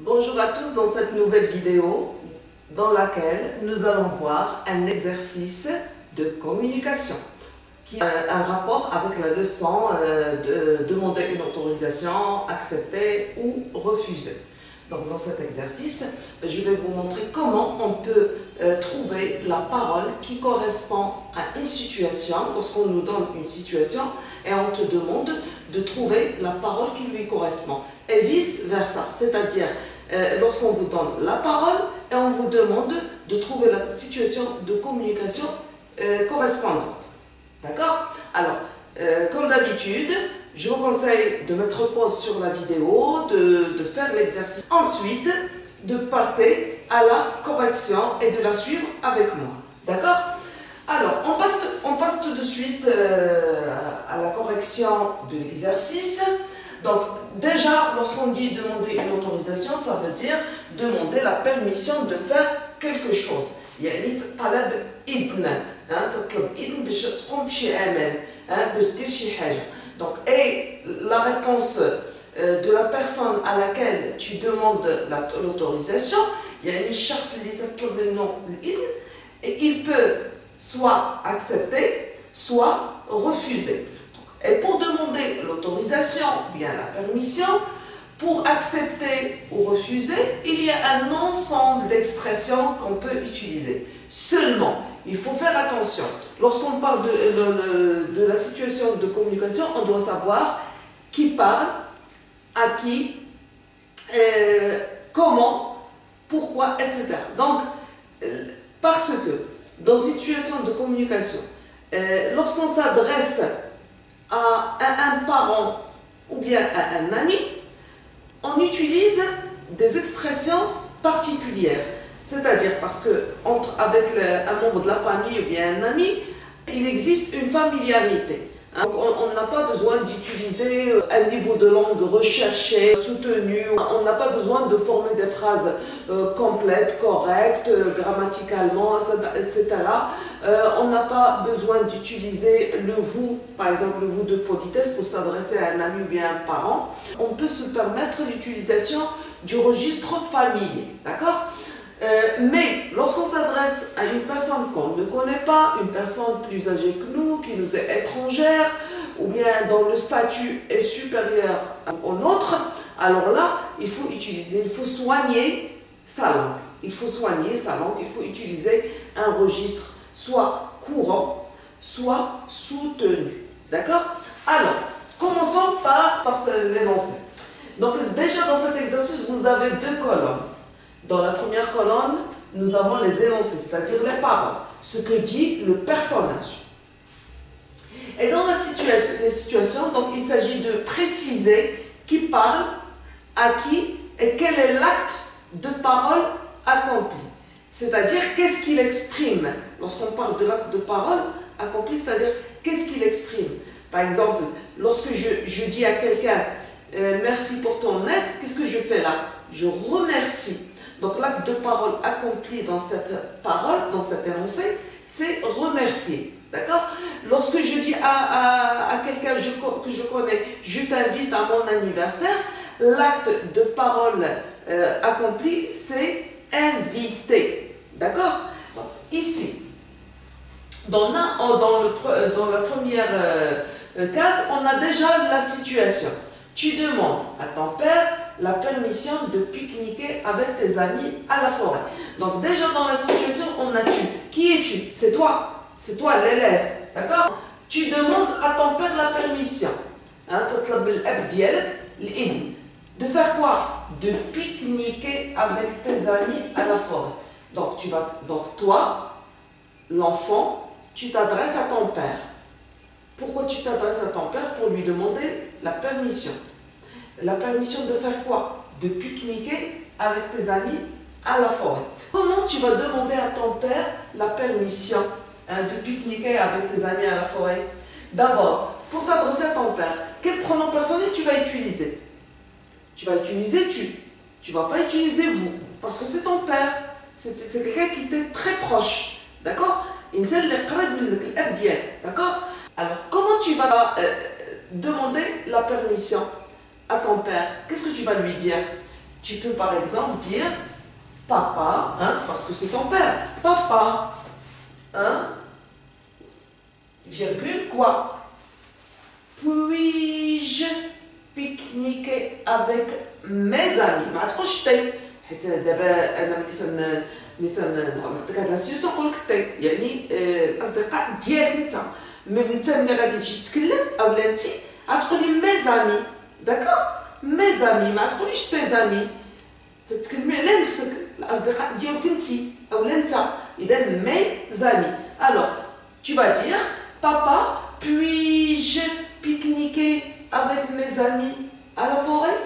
Bonjour à tous dans cette nouvelle vidéo dans laquelle nous allons voir un exercice de communication qui a un rapport avec la leçon de demander une autorisation, accepter ou refuser. Donc dans cet exercice, je vais vous montrer comment on peut trouver la parole qui correspond à une situation. Lorsqu'on nous donne une situation et on te demande de trouver la parole qui lui correspond. Et vice versa, c'est-à-dire lorsqu'on vous donne la parole et on vous demande de trouver la situation de communication correspondante. D'accord? Alors, comme d'habitude, je vous conseille de mettre pause sur la vidéo, de faire l'exercice. Ensuite, de passer à la correction et de la suivre avec moi. D'accord? Alors, on passe tout de suite à la correction de l'exercice. Donc, déjà, lorsqu'on dit demander une autorisation, ça veut dire demander la permission de faire quelque chose. يعني طلب إذن تطلب إذن باش تقوم بشي عمل باش دير شي حاجة. Donc, et la réponse de la personne à laquelle tu demandes l'autorisation, يعني الشخص اللي تطلب منه الإذن, et il peut soit accepter, soit refuser. Et pour demander l'autorisation, bien la permission, pour accepter ou refuser, il y a un ensemble d'expressions qu'on peut utiliser. Seulement, il faut faire attention. Lorsqu'on parle de la situation de communication, on doit savoir qui parle, à qui, comment, pourquoi, etc. Donc, parce que dans une situation de communication, lorsqu'on s'adresse à un parent ou bien à un ami, on utilise des expressions particulières. C'est-à-dire parce que avec un membre de la famille ou bien un ami, il existe une familiarité. Donc on n'a pas besoin d'utiliser un niveau de langue recherché, soutenu. On n'a pas besoin de former des phrases complètes, correctes, grammaticalement, etc. On n'a pas besoin d'utiliser le vous, par exemple le vous de politesse pour s'adresser à un ami ou bien à un parent. On peut se permettre l'utilisation du registre familier, d'accord? Mais lorsqu'on s'adresse à une personne qu'on ne connaît pas, une personne plus âgée que nous, qui nous est étrangère, ou bien dont le statut est supérieur au nôtre, alors là, il faut soigner sa langue. Il faut soigner sa langue, il faut utiliser un registre soit courant, soit soutenu. D'accord? Alors, commençons par l'énoncé. Donc déjà dans cet exercice, vous avez deux colonnes. Dans la première colonne, nous avons les énoncés, c'est-à-dire les paroles, ce que dit le personnage. Et dans les situations, donc il s'agit de préciser qui parle, à qui et quel est l'acte de parole accompli. C'est-à-dire qu'est-ce qu'il exprime. Lorsqu'on parle de l'acte de parole accompli, c'est-à-dire qu'est-ce qu'il exprime. Par exemple, lorsque je dis à quelqu'un merci pour ton aide, qu'est-ce que je fais là? Je remercie. Donc l'acte de parole accompli dans cette parole, dans cet énoncé, c'est remercier. D'accord? Lorsque je dis à quelqu'un que je connais, je t'invite à mon anniversaire, l'acte de parole accompli, c'est inviter. D'accord? Ici, dans la première case, on a déjà la situation. Tu demandes à ton père la permission de pique-niquer avec tes amis à la forêt. Donc déjà dans la situation, on a tu. Qui es-tu? C'est toi. C'est toi l'élève. D'accord? Tu demandes à ton père la permission. De faire quoi? De pique-niquer avec tes amis à la forêt. Donc toi, l'enfant, tu t'adresses à ton père. Pourquoi tu t'adresses à ton père? Pour lui demander la permission. La permission de faire quoi? De pique-niquer avec tes amis à la forêt. Comment tu vas demander à ton père la permission de pique-niquer avec tes amis à la forêt? D'abord, pour t'adresser à ton père, quel pronom personnel tu vas utiliser? Tu vas utiliser tu. Tu ne vas pas utiliser vous. Parce que c'est ton père. C'est quelqu'un qui t'est très proche. D'accord? D'accord? Alors, comment tu vas demander la permission à ton père? Qu'est-ce que tu vas lui dire? Tu peux par exemple dire papa, hein, parce que c'est ton père. Papa, hein, virgule, quoi? Puis-je pique-niquer avec mes amis? ما تقولش تي، حيت دابا انا ملي نعطيك هاد لاسيوسيون نقول لك تي، يعني الاصدقاء ديالك انت. انت ملي غادي تجي تتكلم اولا انت غتقولي مي زامي، داكور؟ مي زامي، ما تقوليش تي زامي. تتكلمي على نفسك، الاصدقاء ديالك انت اولا انت، اذا مي زامي. الوغ tu vas dire papa, puis-je pique-niquer avec mes amis à la forêt?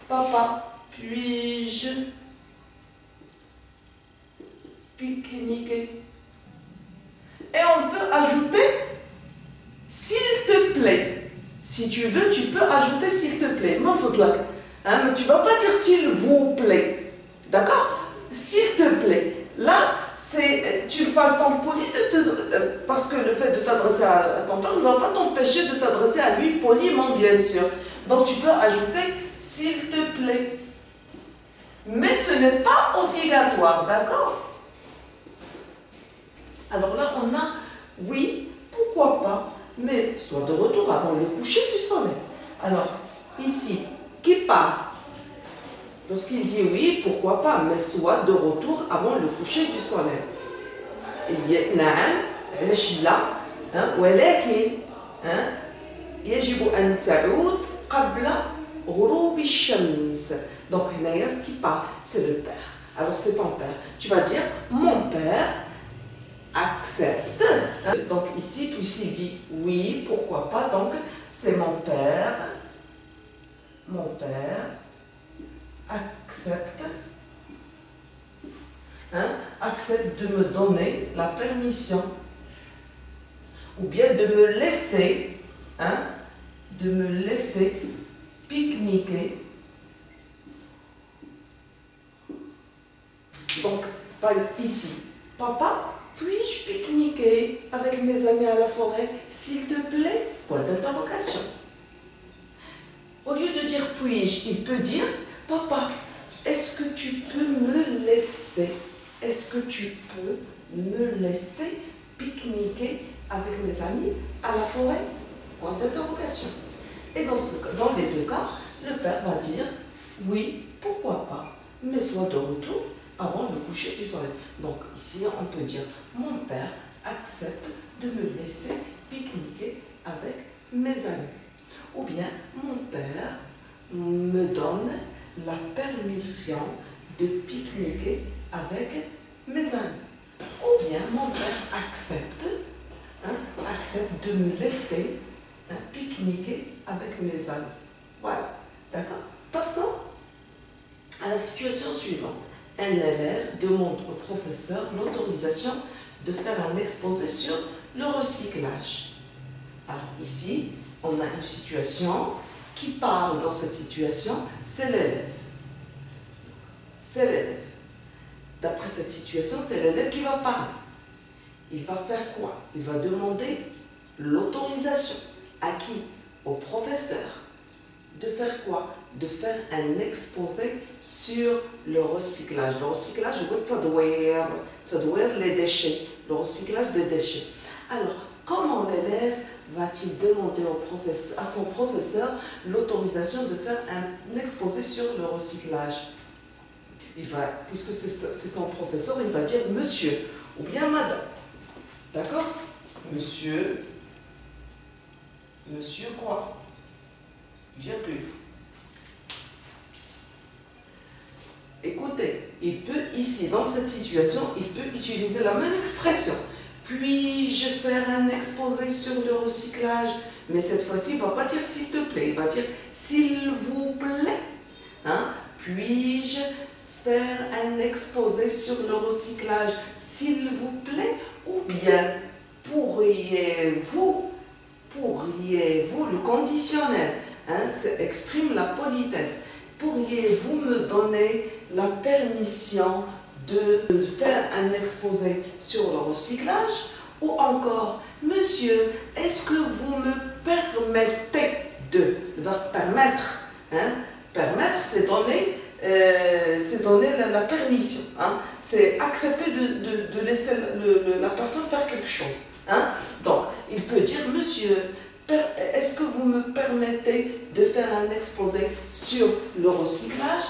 Papa, puis-je pique-niquer? Et on peut ajouter s'il te plaît. Si tu veux, tu peux ajouter s'il te plaît. Hein, mais tu ne vas pas dire s'il vous plaît. D'accord? S'il te plaît. Là, c'est une façon polie parce que le fait de t'adresser à ton père ne va pas t'empêcher de t'adresser à lui poliment, bien sûr. Donc tu peux ajouter s'il te plaît. Mais ce n'est pas obligatoire, d'accord? Alors là, on a oui, pourquoi pas, mais soit de retour avant le coucher du soleil. Alors, ici, qui parle? Lorsqu'il dit oui, pourquoi pas, mais soit de retour avant le coucher du soleil. نعم، علاش لا؟ ولكن يجب أن تعود قبل غروب الشمس. Donc هنايا qui parle, c'est le père. Alors c'est ton père. Tu vas dire mon père accepte. Donc ici, puisqu'il dit oui, pourquoi pas, donc c'est mon père. Mon père accepte, accepte de me donner la permission ou bien de me laisser pique-niquer. Donc, ici, papa, puis-je pique-niquer avec mes amis à la forêt, s'il te plaît? Point d'interrogation. Au lieu de dire puis-je, il peut dire papa, est-ce que tu peux me laisser? Est-ce que tu peux me laisser pique-niquer avec mes amis à la forêt? Point d'interrogation. Et dans les deux cas, le père va dire oui, pourquoi pas, mais soit de retour avant le coucher du soleil. Donc ici, on peut dire mon père accepte de me laisser pique-niquer avec mes amis. Ou bien mon père me donne la permission de pique-niquer avec mes amis. Ou bien mon père accepte de me laisser pique-niquer avec mes amis. Voilà, d'accord? Passons à la situation suivante. Un élève demande au professeur l'autorisation de faire un exposé sur le recyclage. Alors ici, on a une situation qui parle dans cette situation, c'est l'élève. C'est l'élève. D'après cette situation, c'est l'élève qui va parler. Il va faire quoi? Il va demander l'autorisation. À qui? Au professeur. De faire quoi? De faire un exposé sur le recyclage. Le recyclage, les déchets. Le recyclage des déchets. Alors, comment l'élève va-t-il demander à son professeur l'autorisation de faire un exposé sur le recyclage? Il va, puisque c'est son professeur, il va dire monsieur ou bien madame. D'accord? Monsieur quoi? Virgule. Écoutez, il peut ici, dans cette situation, il peut utiliser la même expression. Puis-je faire un exposé sur le recyclage? Mais cette fois-ci, il ne va pas dire s'il te plaît, il va dire s'il vous plaît. Puis-je faire un exposé sur le recyclage, s'il vous plaît? Ou bien pourriez-vous, le conditionnel, ça exprime la politesse. Pourriez-vous me donner la permission de faire un exposé sur le recyclage? Ou encore, monsieur, est-ce que vous me permettez de, le verbe permettre, permettre, c'est donner c'est donner la permission. Hein. C'est accepter de laisser la personne faire quelque chose. Hein. Donc, il peut dire, monsieur, est-ce que vous me permettez de faire un exposé sur le recyclage?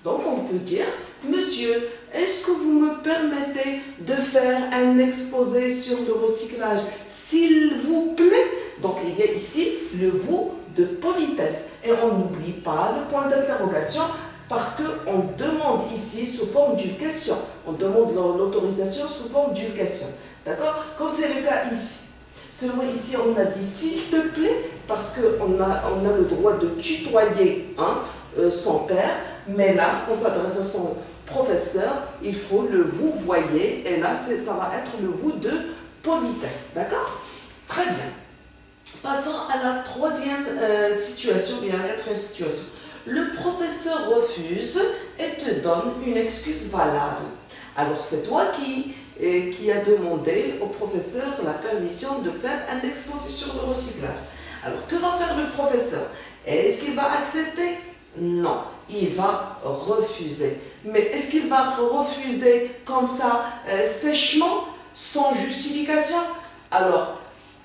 Donc on peut dire, monsieur, est-ce que vous me permettez de faire un exposé sur le recyclage, s'il vous plaît? Donc il y a ici le vous de politesse. Et on n'oublie pas le point d'interrogation parce qu'on demande ici sous forme d'une question. On demande l'autorisation sous forme d'une question. D'accord? Comme c'est le cas ici. Seulement ici on a dit s'il te plaît parce qu'on a le droit de tutoyer hein, son père. Mais là, on s'adresse à son professeur, il faut le vous voyez, et là, ça va être le vous de politesse. D'accord? Très bien. Passons à la troisième situation, bien la quatrième situation. Le professeur refuse et te donne une excuse valable. Alors, c'est toi qui as demandé au professeur la permission de faire un exposé sur le recyclage. Alors, que va faire le professeur? Est-ce qu'il va accepter? Non, il va refuser. Mais est-ce qu'il va refuser comme ça, sèchement, sans justification? Alors,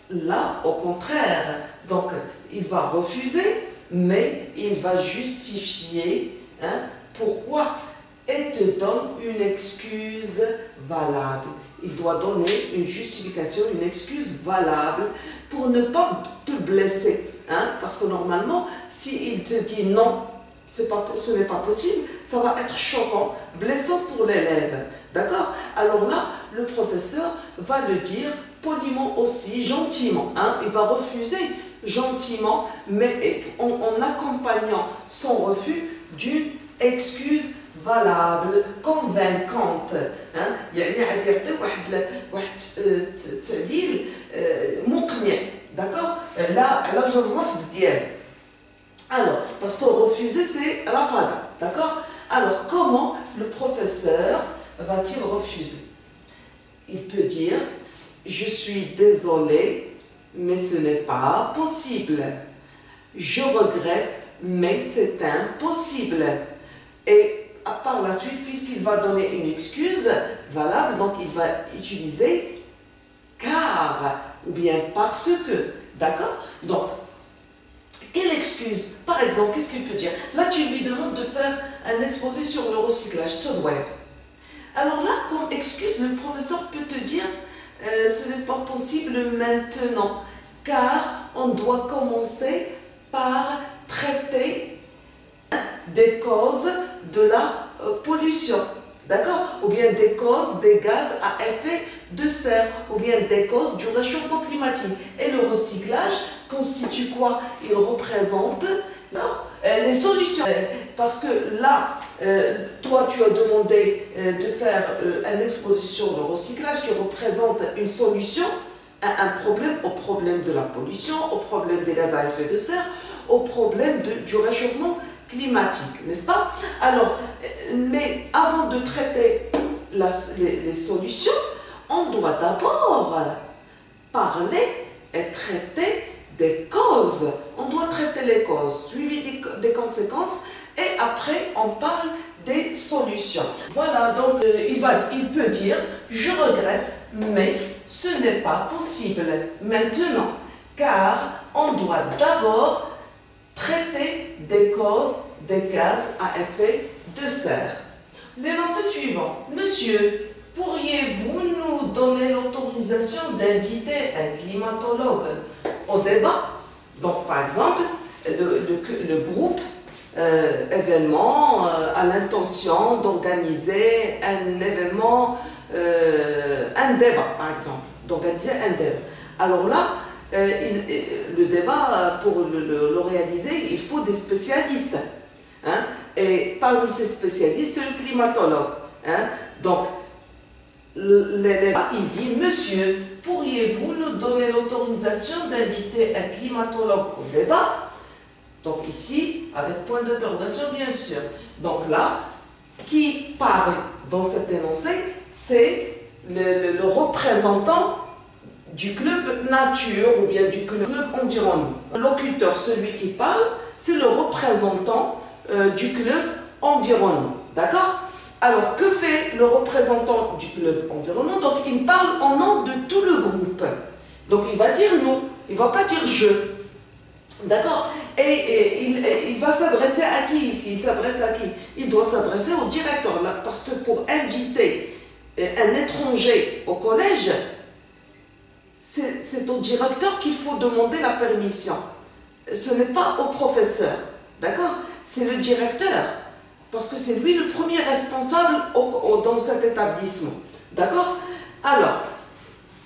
là, au contraire, donc, il va refuser, mais il va justifier hein, pourquoi et te donne une excuse valable. Il doit donner une justification, une excuse valable pour ne pas te blesser. Hein, parce que normalement, s'il te dit non, ce n'est pas possible, ça va être choquant, blessant pour l'élève. D'accord? Alors là, le professeur va le dire poliment aussi, gentiment. Hein? Il va refuser gentiment, mais en accompagnant son refus d'une excuse valable, convaincante. يعني غادي يعطي واحد التعليل مقنع. D'accord? Là, على الرفض ديالو. Alors, parce que refuser, c'est rafada. D'accord? Alors, comment le professeur va-t-il refuser? Il peut dire, je suis désolé, mais ce n'est pas possible. Je regrette, mais c'est impossible. Et par la suite, puisqu'il va donner une excuse valable, donc il va utiliser car ou bien parce que. D'accord? Donc, quelle excuse? Par exemple, qu'est-ce qu'il peut dire? Là, tu lui demandes de faire un exposé sur le recyclage. Alors là, comme excuse, le professeur peut te dire ce n'est pas possible maintenant, car on doit commencer par traiter des causes de la pollution. D'accord? Ou bien des causes des gaz à effet de serre, ou bien des causes du réchauffement climatique. Et le recyclage constitue quoi? Il représente les solutions. Parce que là, toi, tu as demandé de faire une exposition sur le recyclage qui représente une solution à un problème, au problème de la pollution, au problème des gaz à effet de serre, au problème du réchauffement climatique, n'est-ce pas? Alors, mais avant de traiter les solutions, on doit d'abord parler et traiter des causes. On doit traiter les causes, suivi des conséquences, et après on parle des solutions. Voilà, donc il peut dire, je regrette, mais ce n'est pas possible maintenant, car on doit d'abord traiter des causes des gaz à effet de serre. L'énoncé suivant. Monsieur, pourriez-vous nous donner l'autorisation d'inviter un climatologue au débat? Donc, par exemple, le groupe événement a l'intention d'organiser un événement, un débat, par exemple, d'organiser un débat. Alors là, le débat, pour le réaliser, il faut des spécialistes. Hein? Et parmi ces spécialistes, le climatologue. Hein? Donc, il dit, monsieur, pourriez-vous nous donner l'autorisation d'inviter un climatologue au débat? Donc ici, avec point d'interrogation, bien sûr. Donc là, qui parle dans cet énoncé, c'est le représentant du club nature ou bien du club environnement. Le locuteur, celui qui parle, c'est le représentant du club environnement. D'accord? Alors, que fait le représentant du club environnement? Donc, il parle en nom de tout le groupe. Donc, il va dire nous, il ne va pas dire je. D'accord? Et il va s'adresser à qui ici? Il s'adresse à qui? Il doit s'adresser au directeur. Là, parce que pour inviter un étranger au collège, c'est au directeur qu'il faut demander la permission. Ce n'est pas au professeur. D'accord? C'est le directeur. Parce que c'est lui le premier responsable dans cet établissement. D'accord? Alors,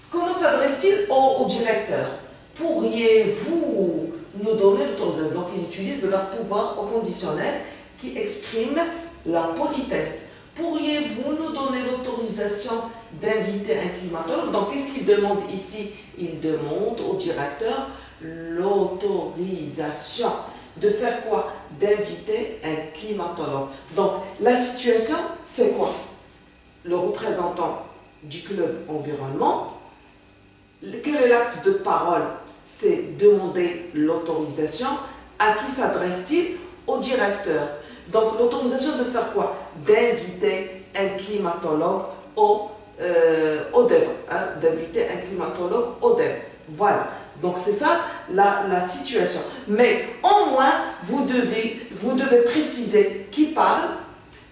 comment s'adresse-t-il au directeur? Pourriez-vous nous donner l'autorisation? Donc, il utilise le verbe pouvoir au conditionnel qui exprime la politesse. Pourriez-vous nous donner l'autorisation d'inviter un climatologue? Donc, qu'est-ce qu'il demande ici? Il demande au directeur l'autorisation. De faire quoi? D'inviter un climatologue. Donc, la situation, c'est quoi? Le représentant du club environnement, quel est l'acte de parole? C'est demander l'autorisation. À qui s'adresse-t-il? Au directeur. Donc, l'autorisation de faire quoi? D'inviter un climatologue au débat. Hein? D'inviter un climatologue au débat. Voilà. Donc, c'est ça la situation. Mais au moins, vous devez préciser qui parle,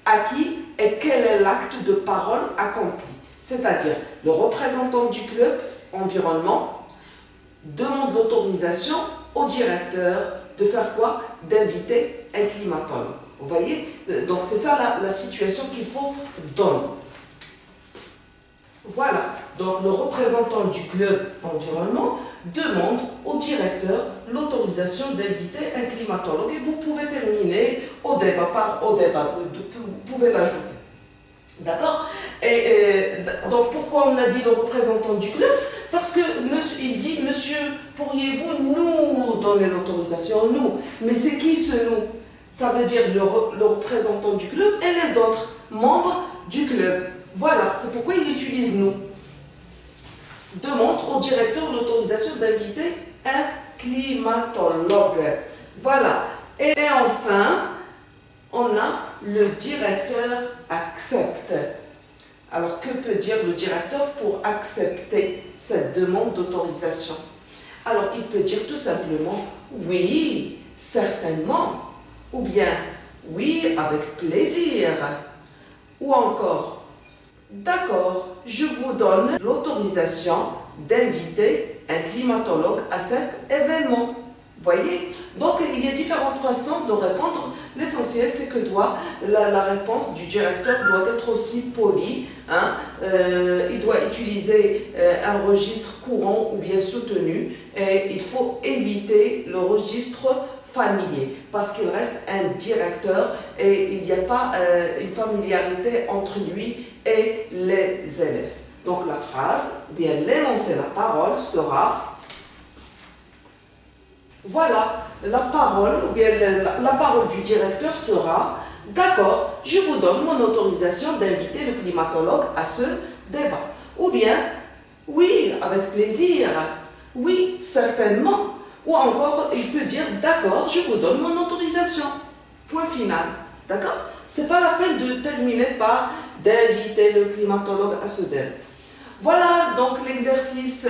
à qui et quel est l'acte de parole accompli. C'est-à-dire, le représentant du club environnement demande l'autorisation au directeur de faire quoi? D'inviter un climatologue. Vous voyez? Donc, c'est ça la situation qu'il faut donner. Voilà. Donc, le représentant du club environnement demande au directeur l'autorisation d'inviter un climatologue. Et vous pouvez terminer au débat, vous pouvez l'ajouter. D'accord? Donc, pourquoi on a dit le représentant du club? Parce qu'il dit, monsieur, pourriez-vous nous donner l'autorisation? Nous. Mais c'est qui ce nous? Ça veut dire le représentant du club et les autres membres du club. Voilà, c'est pourquoi il utilise nous. Demande au directeur l'autorisation d'inviter un climatologue. Voilà. Et enfin, on a le directeur accepte. Alors, que peut dire le directeur pour accepter cette demande d'autorisation? Alors, il peut dire tout simplement oui, certainement, ou bien oui, avec plaisir, ou encore d'accord, je vous donne l'autorisation d'inviter un climatologue à cet événement. Voyez? Donc, il y a différentes façons de répondre. L'essentiel, c'est que la réponse du directeur doit être aussi polie. Hein? Il doit utiliser un registre courant ou bien soutenu. Et il faut éviter le registre familier parce qu'il reste un directeur et il n'y a pas une familiarité entre lui et les élèves. Donc la phrase, ou bien l'énoncé, la parole sera, voilà, la parole, ou bien la parole du directeur sera, d'accord, je vous donne mon autorisation d'inviter le climatologue à ce débat. Ou bien, oui, avec plaisir, oui, certainement. Ou encore, il peut dire, d'accord, je vous donne mon autorisation. Point final. D'accord? Ce n'est pas la peine de terminer par d'inviter le climatologue à ce débat. Voilà, donc l'exercice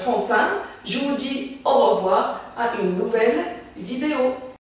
prend fin. Je vous dis au revoir à une nouvelle vidéo.